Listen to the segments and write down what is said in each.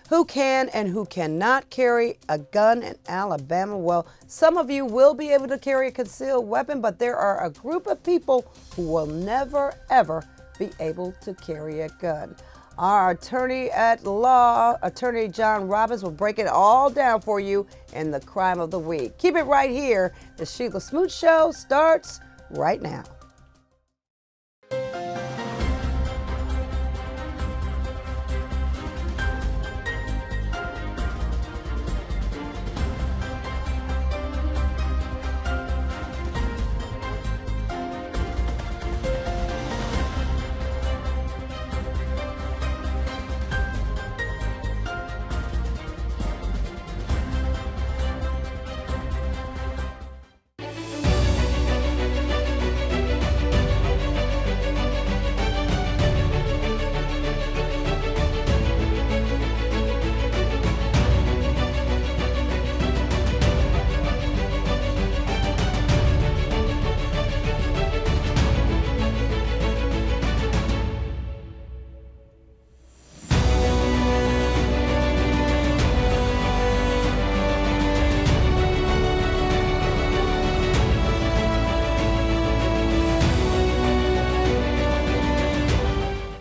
Who can and who cannot carry a gun in Alabama? Well, some of you will be able to carry a concealed weapon, but there are a group of people who will never, ever be able to carry a gun. Our attorney at law, Attorney John Robbins, will break it all down for you in the Crime of the Week. Keep it right here. The Shelia Smoot Show starts right now.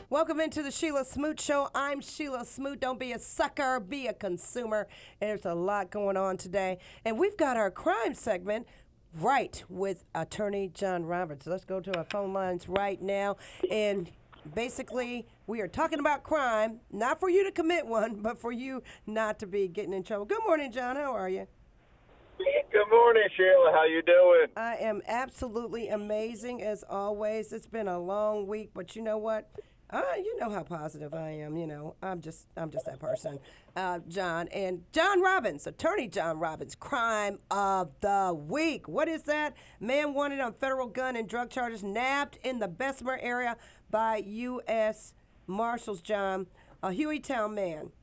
Welcome into the Shelia Smoot Show. I'm Shelia Smoot. Don't be a sucker, be a consumer. There's a lot going on today. And we've got our crime segment right with Attorney John Robbins. Let's go to our phone lines right now. And basically, we are talking about crime, not for you to commit one, but for you not to be getting in trouble. Good morning, John. How are you? Good morning, Sheila. How you doing? I am absolutely amazing as always. It's been a long week, but you know what? You know how positive I am. You know, I'm just that person, John. And John Robbins, Attorney John Robbins, Crime of the Week. What is that? Man wanted on federal gun and drug charges, nabbed in the Bessemer area by U.S. Marshals. John, a Hueytown man,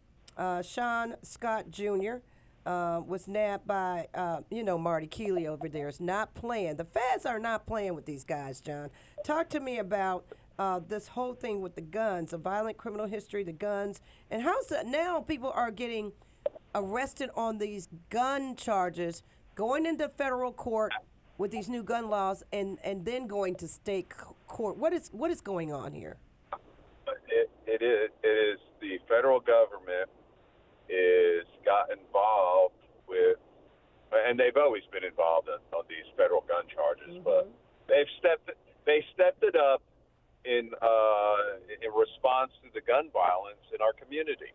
Sean Scott Jr. Was nabbed by, Marty Keeley over there. Is not playing. The feds are not playing with these guys, John. Talk to me about this whole thing with the guns, the violent criminal history, the guns, and how's that now people are getting arrested on these gun charges, going into federal court with these new gun laws, and then going to state court. What is going on here? It is the federal government got involved with, and they've always been involved on these federal gun charges, but they stepped it up in response to the gun violence in our community,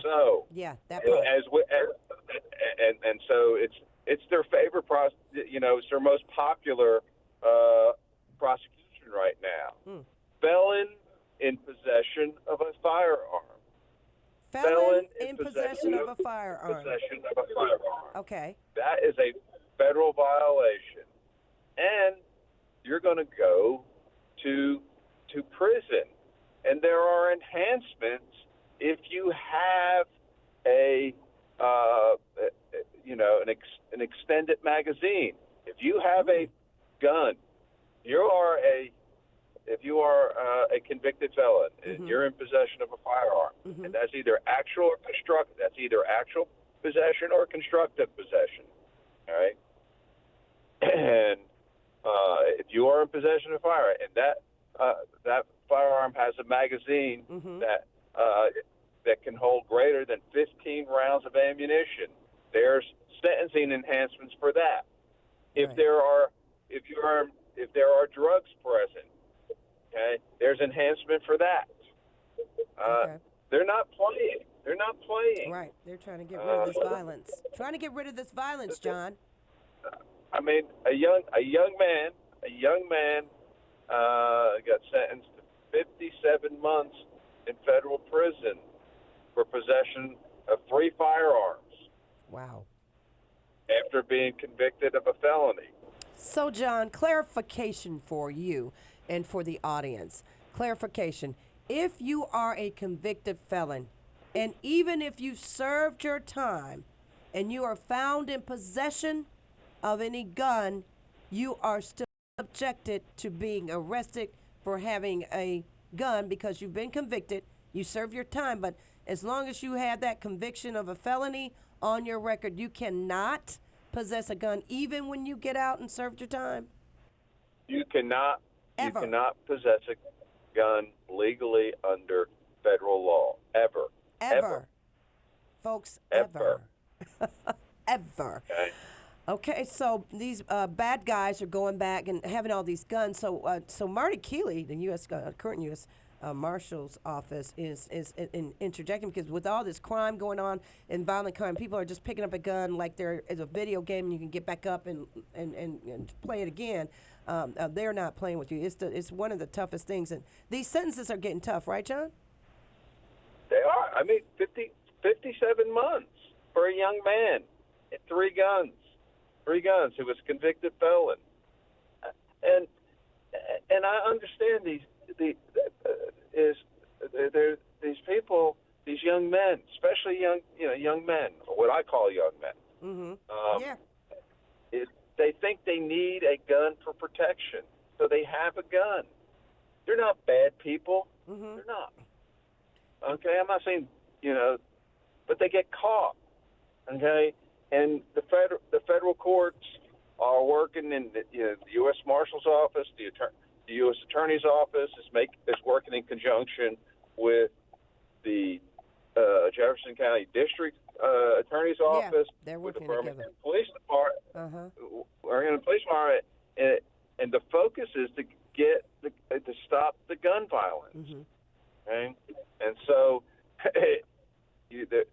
so it's their favorite it's their most popular prosecution right now. Felon in possession of a firearm. Felon in possession of a firearm. Okay. That is a federal violation, and you're going to go to prison. And there are enhancements if you have an extended magazine. If you have a gun, if you are a convicted felon and you're in possession of a firearm, and that's either actual or constructive. That's either actual possession or constructive possession. All right, and if you are in possession of a firearm and that firearm has a magazine that can hold greater than 15 rounds of ammunition, there's sentencing enhancements for that. If there are drugs present, okay, there's enhancement for that. They're not playing. Right. They're trying to get rid of this violence. Trying to get rid of this violence, John. I mean, a young man got sentenced to 57 months in federal prison for possession of 3 firearms. Wow. After being convicted of a felony. So, John, clarification for you and for the audience. Clarification. If you are a convicted felon, and even if you served your time and you are found in possession of any gun, you are still subjected to being arrested for having a gun because you've been convicted You serve your time, but as long as you have that conviction of a felony on your record, you cannot possess a gun even when you get out and served your time. You cannot Ever. you cannot possess a gun legally under federal law ever. Ever. Folks, Ever. ever. Okay. Okay, so these bad guys are going back and having all these guns. So Marty Keeley, the current U.S. Marshal's office, is interjecting because with all this crime going on and violent crime, people are just picking up a gun like there is a video game and you can get back up and play it again. They're not playing with you. It's one of the toughest things, and these sentences are getting tough, right, John? They are. I mean, 57 months for a young man, 3 guns. 3 guns. Who was a convicted felon, and I understand these people, these young men, especially young men, or what I call young men. Mm-hmm. They think they need a gun for protection, so they have a gun. They're not bad people. Mm-hmm. They're not. Okay, I'm not saying but they get caught. Okay. And the federal courts are working in the U.S. Marshal's office, the U.S. Attorney's office is working in conjunction with the Jefferson County District Attorney's office, they're with the working Birmingham together. Police Department. Uh-huh. We're in the police department, and the focus is to stop the gun violence. Mm-hmm. Okay, and so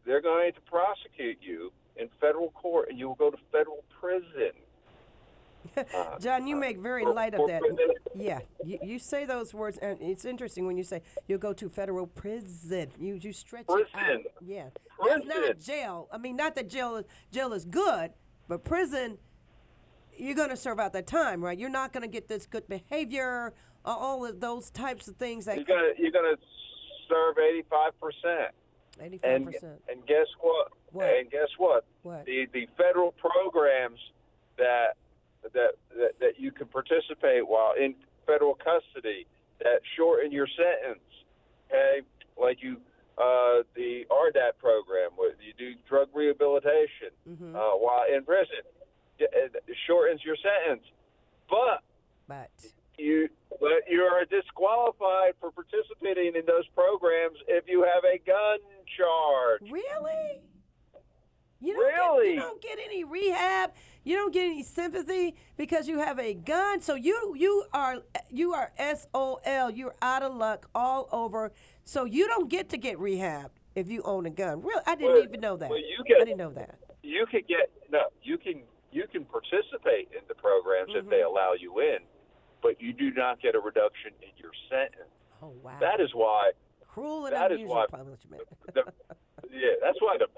they're going to prosecute you in federal court, and you will go to federal prison. John, you make very light of that. Yeah, you say those words, and it's interesting when you say you'll go to federal prison. You stretch it out. Yeah, Prison. that's not jail. I mean, not that jail is good, but prison, you're going to serve out that time, right? You're not going to get this good behavior, all of those types of things. That you're gonna serve 85%. 85%. And guess what? What? And guess what? What? The federal programs that you can participate while in federal custody that shorten your sentence. Okay, like the RDAT program, where you do drug rehabilitation while in prison. It shortens your sentence, but you are disqualified for participating in those programs if you have a gun charge. Really? You don't get any rehab. You don't get any sympathy because you have a gun. So you are SOL. You're out of luck all over. So you don't get to get rehab if you own a gun. Really, I didn't even know that. Well, I didn't know that. You can participate in the programs if they allow you in, but you do not get a reduction in your sentence. Oh wow! That is why. Cruel and unusual punishment. That's why the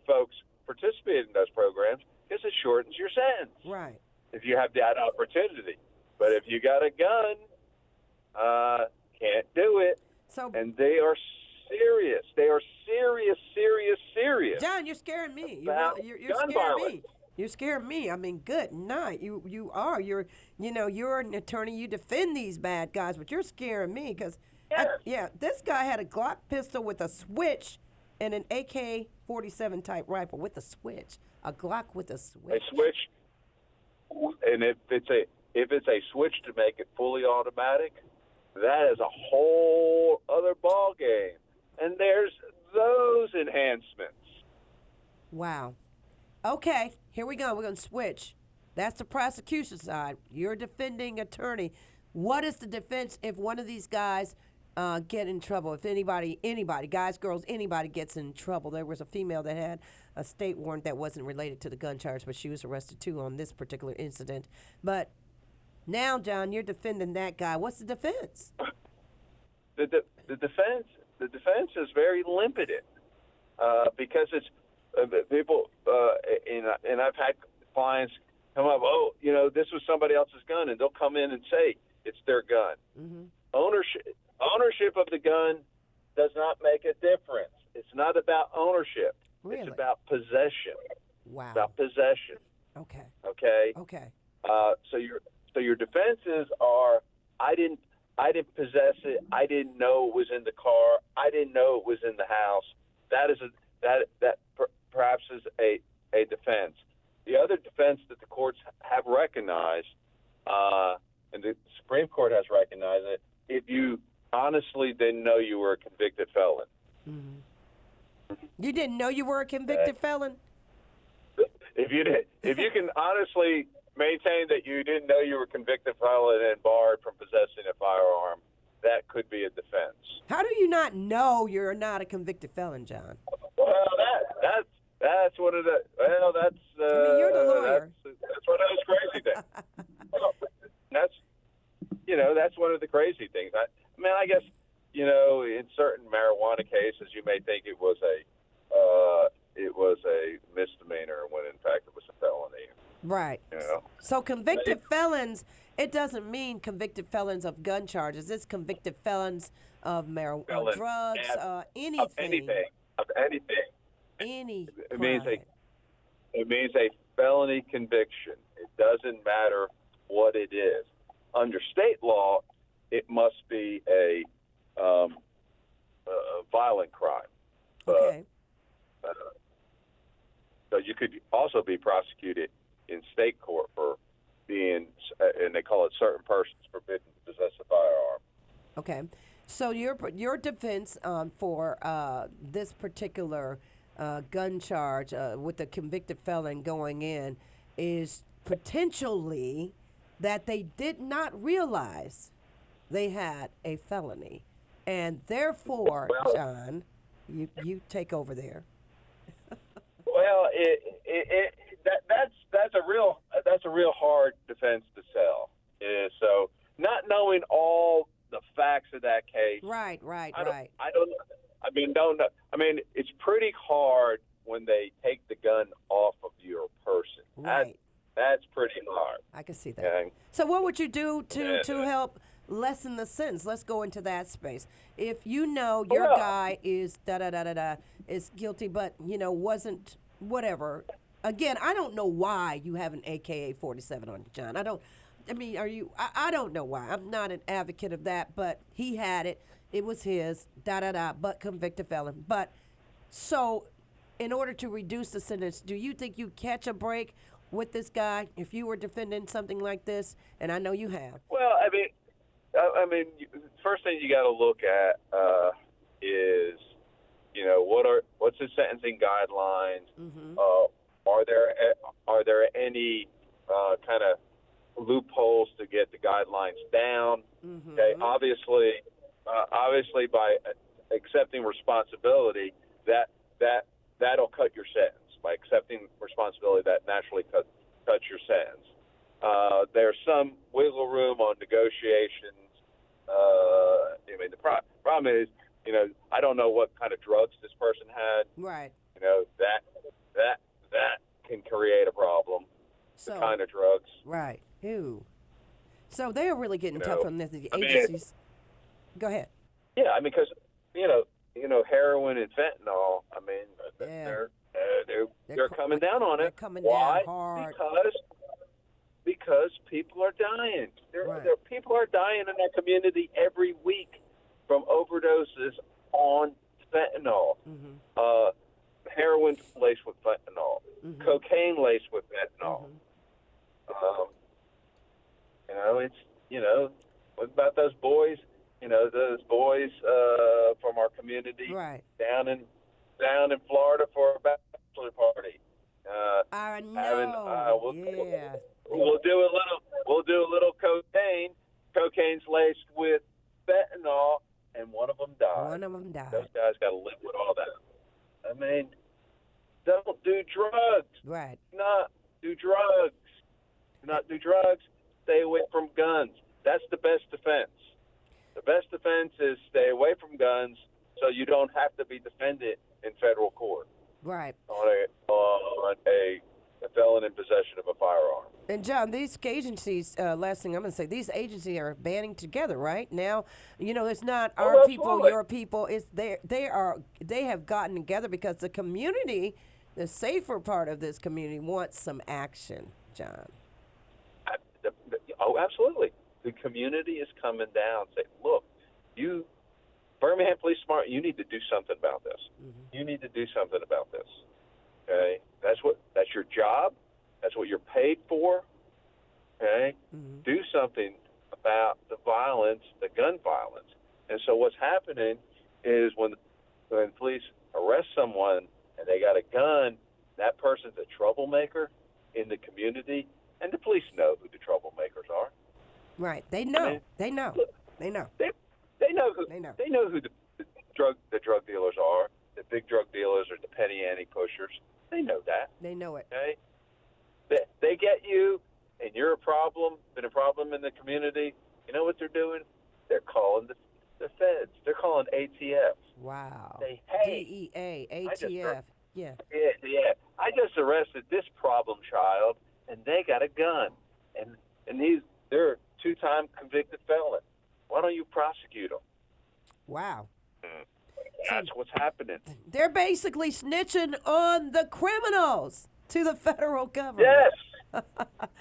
folks participate in those programs, because it shortens your sentence. Right. If you have that opportunity, but if you got a gun, can't do it. And they are serious. They are serious. John, you're scaring me. You're gun scaring violence. me. You're scaring me. I mean, good night. You are. You're an attorney. You defend these bad guys, but you're scaring me because, this guy had a Glock pistol with a switch and an AK-47 type rifle with a switch. A Glock with a switch. A switch, and if it's a switch to make it fully automatic, that is a whole other ball game. And there's those enhancements. Wow. Okay, here we go. We're going to switch. That's the prosecution side. You're a defending attorney. What is the defense if one of these guys get in trouble? If anybody, guys, girls, anybody gets in trouble. There was a female that had a state warrant that wasn't related to the gun charge, but she was arrested too on this particular incident. But now, John, you're defending that guy. What's the defense? The defense is very limited because it's people, and I've had clients come up, this was somebody else's gun, and they'll come in and say it's their gun. Mm-hmm. Ownership of the gun does not make a difference. It's not about ownership. Really? It's about possession. Wow. It's about possession. Okay. Okay. Okay. So your defenses are, I didn't I didn't possess it. I didn't know it was in the car. I didn't know it was in the house. That is perhaps is a defense. The other defense that the courts have recognized, and the Supreme Court has recognized it, if you honestly didn't know you were a convicted felon. Mm-hmm. You didn't know you were a convicted felon? If you can honestly maintain that you didn't know you were a convicted felon and barred from possessing a firearm, that could be a defense. How do you not know you're not a convicted felon, John? Well, that's one of the that's. I mean, you're the lawyer. That's one of those crazy things. Well, that's one of the crazy things. I mean, I guess in certain marijuana cases, you may think it was a misdemeanor when in fact it was a felony. Right. So convicted felons, it doesn't mean convicted felons of gun charges. It's convicted felons of marijuana, drugs, anything. Of anything. Any it crime. means a felony conviction. It doesn't matter what it is. Under state law, it must be a violent crime. Okay. So you could also be prosecuted in state court for being, and they call it certain persons forbidden to possess a firearm. Okay. So your defense for this particular gun charge with the convicted felon going in is potentially that they did not realize they had a felony, and therefore, John, you take over there. Well, that's a real hard defense to sell. So not knowing all the facts of that case. Right. Don't know. I mean, it's pretty hard when they take the gun off of your person. Right. That's pretty hard. I can see that. Okay? So what would you do to help lessen the sentence? Let's go into that space. If you know your guy is is guilty, but wasn't whatever. Again, I don't know why you have an AK-47 on you, John. I don't know why. I'm not an advocate of that, but he had it. It was his, but convicted felon. But so in order to reduce the sentence, do you think you catch a break with this guy if you were defending something like this? And I know you have. Well, first thing you got to look at is, what's his sentencing guidelines? Mm-hmm. Are there any kind of loopholes to get the guidelines down? Mm-hmm. Okay, obviously, by accepting responsibility, that'll cut your sentence. By accepting responsibility, that naturally cuts your sentence. There's some wiggle room on negotiations. The problem is, I don't know what kind of drugs this person had. Right. That can create a problem. So, the kind of drugs. Right. Ew. So they are really getting tough on the agencies. Go ahead. Yeah, because heroin and fentanyl. They're coming down on it. They're coming Why? Down hard. Because people are dying. People are dying in our community every week from overdoses on fentanyl. Mm-hmm. Heroin laced with fentanyl. Mm-hmm. Cocaine laced with fentanyl. Mm-hmm. What about those boys? From our community, right, down in Florida for a bachelor party. I know. We'll do a little cocaine. Cocaine's laced with fentanyl, and one of them died. Those guys got to live with all that. Don't do drugs. Right. Not do drugs. Stay away from guns. That's the best defense. The best defense is stay away from guns so you don't have to be defended in federal court. Right. On a felon in possession of a firearm. And John, these agencies, last thing I'm going to say, these agencies are banding together right now. It's not our people, your people. It's they have gotten together because the community, the safer part of this community, wants some action, John. Absolutely. the community is coming down saying, look, you, Birmingham Police Department, you need to do something about this. Mm-hmm. You need to do something about this. Okay? That's your job. That's what you're paid for. Okay? Mm-hmm. Do something about the violence, the gun violence. And so what's happening is when police arrest someone and they got a gun, that person's a troublemaker in the community, and the police know who the troublemakers are. Right. They know. I mean, they know. They know. They know who They know. They know who the drug dealers are. The big drug dealers or the petty ante pushers. They know that. They know it. Okay. They get you, and you're a problem. Been a problem in the community. You know what they're doing? They're calling the feds. They're calling ATF. Wow. Hey, DEA, ATF. Yeah. Yeah. I just arrested this problem child, and they got a gun, and they're a 2-time convicted felon. Why don't you prosecute them? Wow. That's what's happening. They're basically snitching on the criminals to the federal government. Yes.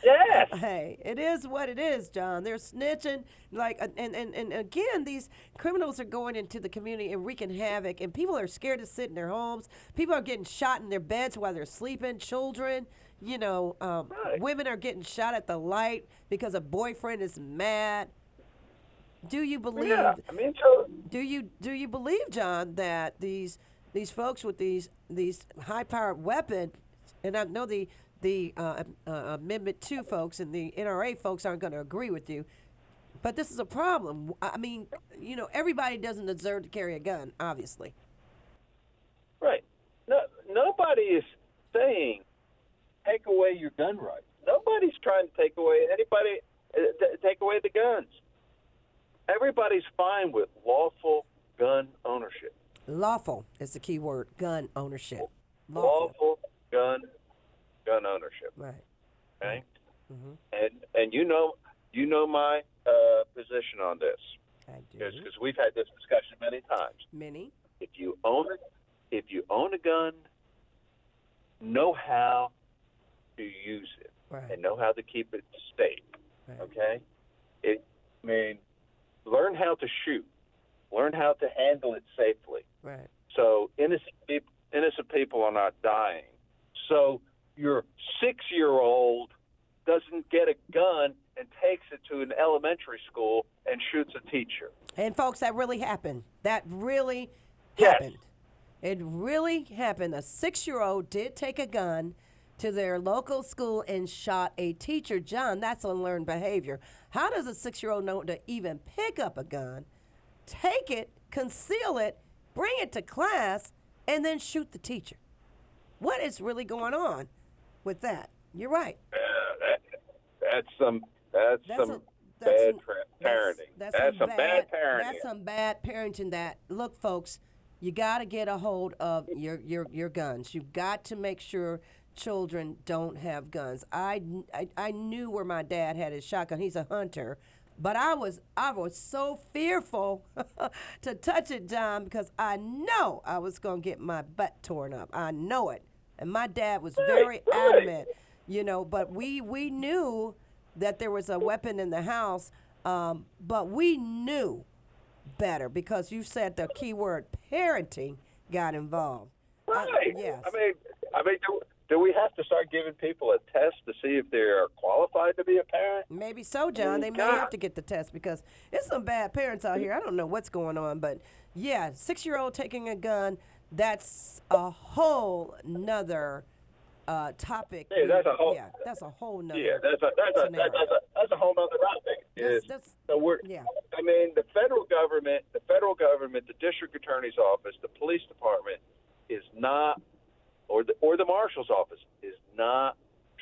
Yes. Hey, it is what it is, John. They're snitching, and again, these criminals are going into the community and wreaking havoc, and people are scared to sit in their homes. People are getting shot in their beds while they're sleeping. Children, Right. women are getting shot at the light because a boyfriend is mad. Do you believe? Yeah. I mean, so Do you believe, John, that these folks with these high-powered weapons, and I know the Amendment 2 folks and the NRA folks aren't going to agree with you, but this is a problem. I mean, everybody doesn't deserve to carry a gun, obviously. right. No, nobody is saying take away your gun rights. Nobody's trying to take away the guns. Everybody's fine with lawful gun ownership. Lawful is the key word. Gun ownership. Lawful gun ownership. Right. Okay. Mm-hmm. And you know my position on this. I do. Because we've had this discussion many times. Many. If you own a gun, know how to use it Right. and know how to keep it safe. Right. Okay. Learn how to shoot. Learn how to handle it safely. Right. So innocent people are not dying. So your 6-year-old doesn't get a gun and takes it to an elementary school and shoots a teacher. And folks, that really happened. That really Yes. happened. It really happened. A 6-year-old did take a gun to their local school and shot a teacher. John, that's unlearned behavior. How does a 6-year-old know to even pick up a gun, take it, conceal it, bring it to class, and then shoot the teacher? What is really going on with that? You're right. That's some bad parenting. That's some bad parenting. That's some bad parenting. That look, folks, you got to get a hold of your guns. You've got to make sure children don't have guns. I knew where my dad had his shotgun. He's a hunter, but I was so fearful to touch it, John, because I know I was gonna get my butt torn up. I know it, and my dad was very adamant, But we knew that there was a weapon in the house, but we knew better because you said the key word parenting got involved. Right. Yes. I mean, do we have to start giving people a test to see if they are qualified to be a parent? Maybe so, John. They may have to get the test because it's some bad parents out here. I don't know what's going on, but yeah, 6-year-old taking a gun, that's a whole nother topic. Yeah, that's a whole. Yeah, that's a whole nother. Yeah, that's a whole nother topic. I mean, the federal government, the district attorney's office, the police department is not, or the marshal's office is not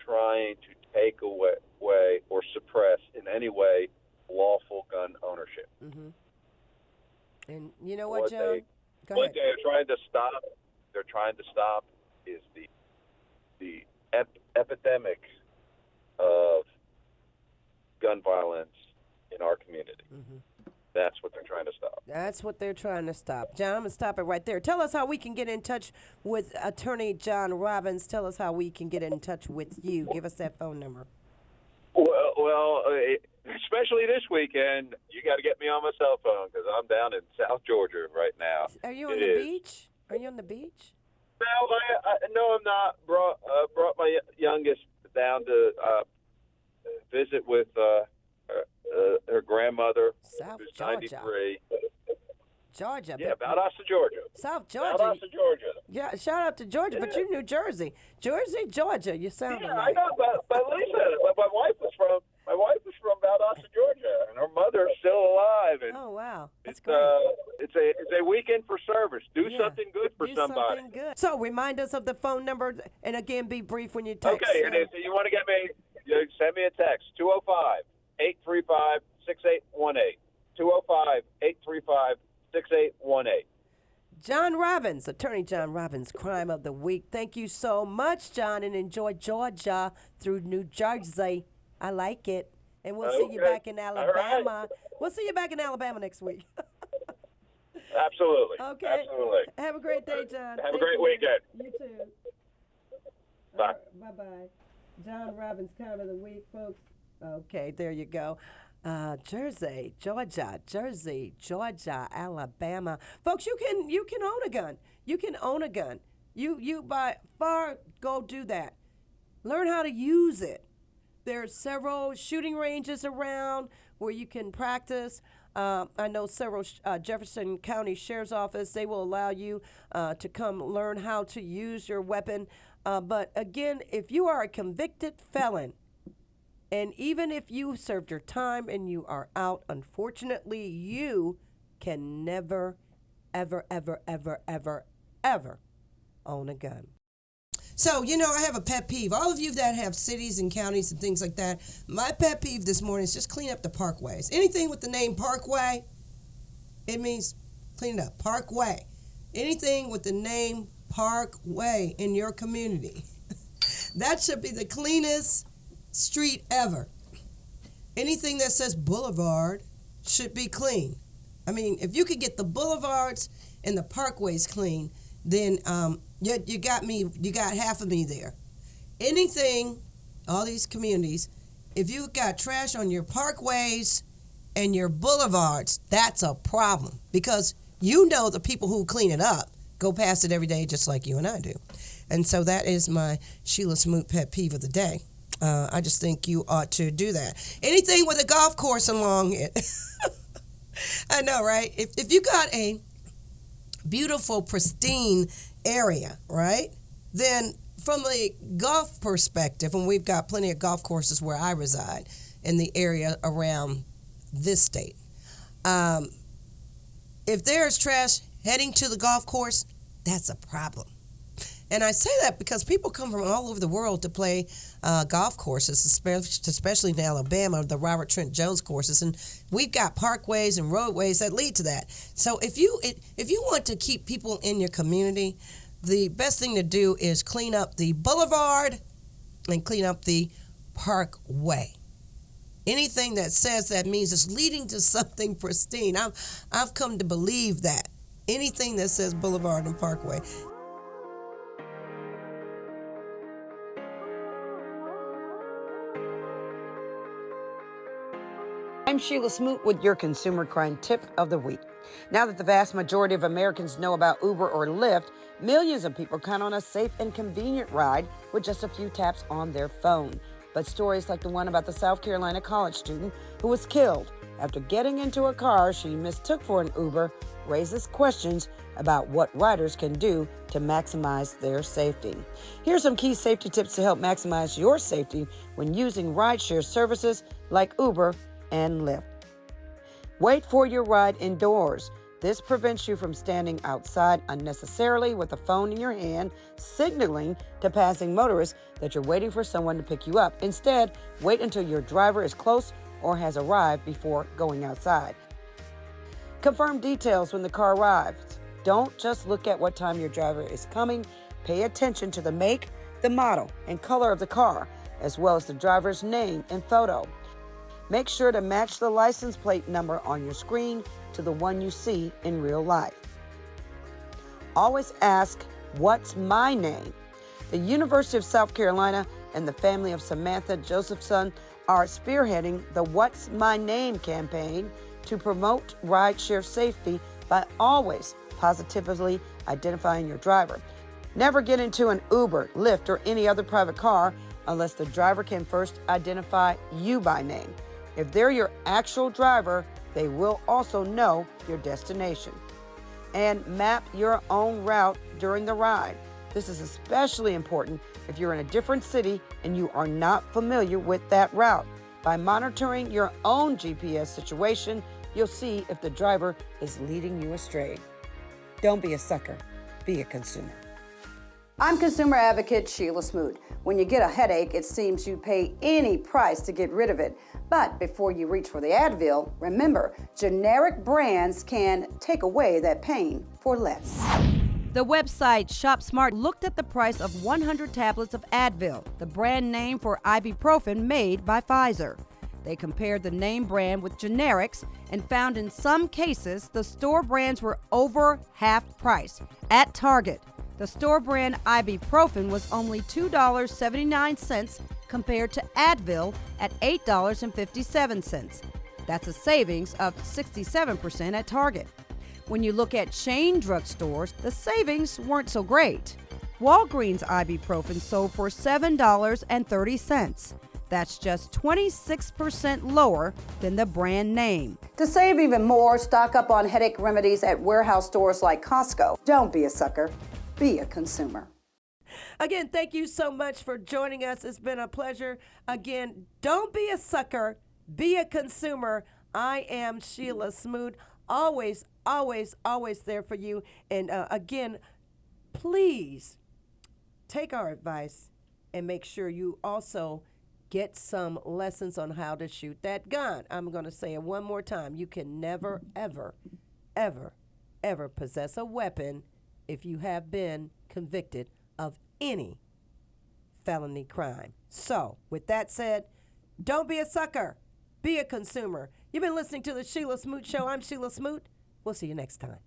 trying to take away or suppress in any way lawful gun ownership. Mm-hmm. And you know what, John? Go what ahead. they're trying to stop is the epidemic of gun violence in our community. Mm-hmm. That's what they're trying to stop. That's what they're trying to stop. John, I'm going to stop it right there. Tell us how we can get in touch with Attorney John Robbins. Tell us how we can get in touch with you. Give us that phone number. Well, especially this weekend, you got to get me on my cell phone because I'm down in South Georgia right now. Are you on the beach? Are you on the beach? No, I'm not. Brought my youngest down to visit with her grandmother, South who's Georgia. 93. Georgia. Yeah, Valdosta, Georgia. South Georgia. Valdosta, Georgia. Yeah, shout out to Georgia, but you're New Jersey. Jersey, Georgia, you sound Yeah, alike. I know, but listen, my wife was from Valdosta, Georgia, and her mother's still alive. And Oh, wow. That's it's great. it's a weekend for service. Do Yeah. something good for Do somebody. something good. So remind us of the phone number, and again, be brief when you text. Okay, and if you want to get me, you send me a text, 205-835-6818. 205-835-6818. John Robbins, Attorney John Robbins, Crime of the Week. Thank you so much, John, and enjoy Georgia through New Jersey. I like it. And we'll see you Okay. back in All Alabama. right. We'll see you back in Alabama next week. Absolutely. Okay. Absolutely. Have a great day, John. Have a Thank great you. weekend. You too. Bye. Bye-bye. John Robbins, Crime of the Week, folks. Okay, there you go. Jersey, Georgia, Alabama. Folks, you can own a gun. You can own a gun. You by far go do that. Learn how to use it. There's several shooting ranges around where you can practice. I know several Jefferson County Sheriff's Office, they will allow you to come learn how to use your weapon. But again, if you are a convicted felon, and even if you served your time and you are out, unfortunately, you can never, ever, ever, ever, ever, ever own a gun. So, I have a pet peeve. All of you that have cities and counties and things like that, my pet peeve this morning is just clean up the parkways. Anything with the name Parkway, it means clean it up. Parkway. Anything with the name Parkway in your community. That should be the cleanest street ever. Anything that says boulevard should be clean. I mean, if you could get the boulevards and the parkways clean, then you got me. You got half of me there. Anything, all these communities, if you got trash on your parkways and your boulevards, that's a problem because the people who clean it up go past it every day just like you and I do. And so that is my Shelia Smoot pet peeve of the day. I just think you ought to do that. Anything with a golf course along it. I know, right? If you got a beautiful, pristine area, right? Then from a golf perspective, and we've got plenty of golf courses where I reside in the area around this state. If there's trash heading to the golf course, that's a problem. And I say that because people come from all over the world to play golf courses, especially in Alabama, the Robert Trent Jones courses, and we've got parkways and roadways that lead to that. So if you want to keep people in your community, the best thing to do is clean up the boulevard and clean up the parkway. Anything that says that means it's leading to something pristine. I've come to believe that. Anything that says boulevard and parkway. I'm Shelia Smoot with your Consumer Crime Tip of the Week. Now that the vast majority of Americans know about Uber or Lyft, millions of people count on a safe and convenient ride with just a few taps on their phone. But stories like the one about the South Carolina college student who was killed after getting into a car she mistook for an Uber raises questions about what riders can do to maximize their safety. Here's some key safety tips to help maximize your safety when using rideshare services like Uber and Lyft. Wait for your ride indoors. This prevents you from standing outside unnecessarily with a phone in your hand, signaling to passing motorists that you're waiting for someone to pick you up. Instead, wait until your driver is close or has arrived before going outside. Confirm details when the car arrives. Don't just look at what time your driver is coming. Pay attention to the make, the model, and color of the car, as well as the driver's name and photo. Make sure to match the license plate number on your screen to the one you see in real life. Always ask, "What's my name?" The University of South Carolina and the family of Samantha Josephson are spearheading the What's My Name campaign to promote rideshare safety by always positively identifying your driver. Never get into an Uber, Lyft, or any other private car unless the driver can first identify you by name. If they're your actual driver, they will also know your destination. And map your own route during the ride. This is especially important if you're in a different city and you are not familiar with that route. By monitoring your own GPS situation, you'll see if the driver is leading you astray. Don't be a sucker, be a consumer. I'm consumer advocate Shelia Smoot. When you get a headache, it seems you pay any price to get rid of it. But before you reach for the Advil, remember, generic brands can take away that pain for less. The website ShopSmart looked at the price of 100 tablets of Advil, the brand name for ibuprofen made by Pfizer. They compared the name brand with generics and found in some cases the store brands were over half price. At Target, the store brand ibuprofen was only $2.79 compared to Advil at $8.57. That's a savings of 67% at Target. When you look at chain drugstores, the savings weren't so great. Walgreens ibuprofen sold for $7.30. That's just 26% lower than the brand name. To save even more, stock up on headache remedies at warehouse stores like Costco. Don't be a sucker, be a consumer. Again, thank you so much for joining us. It's been a pleasure. Again, don't be a sucker, be a consumer. I am Shelia Smoot, always, always, always there for you. And again, please take our advice and make sure you also get some lessons on how to shoot that gun. I'm going to say it one more time. You can never, ever, ever, ever possess a weapon if you have been convicted of any felony crime. So, with that said, don't be a sucker. Be a consumer. You've been listening to the Shelia Smoot Show. I'm Shelia Smoot. We'll see you next time.